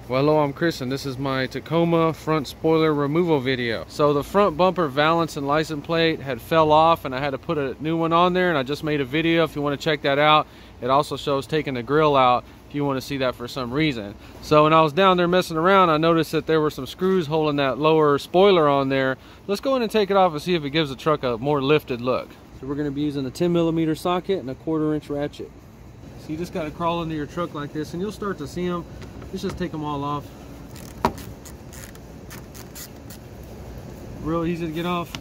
Well, hello, I'm Chris and this is my Tacoma front spoiler removal video. So the front bumper valance and license plate had fell off and I had to put a new one on there, and I just made a video if you want to check that out. It also shows taking the grill out if you want to see that for some reason. So when I was down there messing around, I noticed that there were some screws holding that lower spoiler on there. Let's go in and take it off and see if it gives the truck a more lifted look. So we're going to be using a 10mm socket and a 1/4" ratchet. So you just got to crawl into your truck like this and you'll start to see them. Let's just take them all off. Real easy to get off.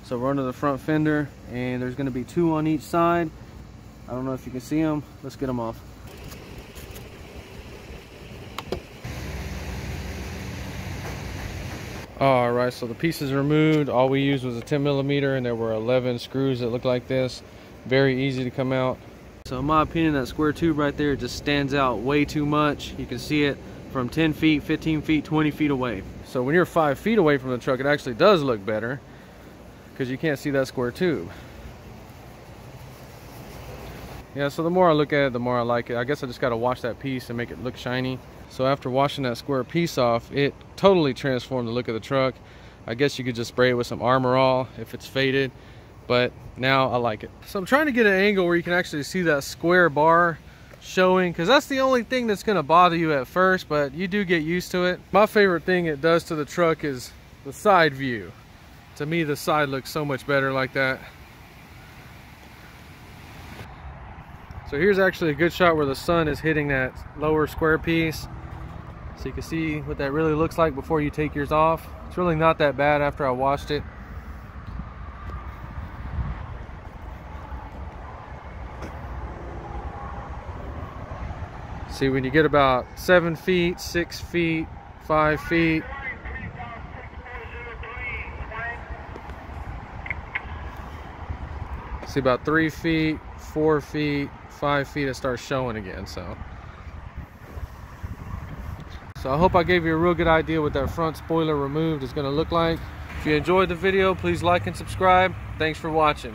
So we're under the front fender and there's going to be 2 on each side. I don't know if you can see them. Let's get them off. Alright, so the pieces are removed. All we used was a 10mm and there were 11 screws that look like this. Very easy to come out. So in my opinion, that square tube right there just stands out way too much. You can see it from 10 feet, 15 feet, 20 feet away. So when you're 5 feet away from the truck, it actually does look better because you can't see that square tube. Yeah, so the more I look at it, the more I like it. I guess I just got to wash that piece and make it look shiny. So after washing that square piece off, it totally transformed the look of the truck. I guess you could just spray it with some Armor All if it's faded, but now I like it. So I'm trying to get an angle where you can actually see that square bar showing, because that's the only thing that's going to bother you at first, but you do get used to it. My favorite thing it does to the truck is the side view. To me, the side looks so much better like that. So here's actually a good shot where the sun is hitting that lower square piece. So you can see what that really looks like before you take yours off. It's really not that bad after I washed it. See, when you get about 7 feet, 6 feet, 5 feet, see about 3 feet, 4 feet, 5 feet, it starts showing again. So I hope I gave you a real good idea what that front spoiler removed is going to look like. If you enjoyed the video, please like and subscribe. Thanks for watching.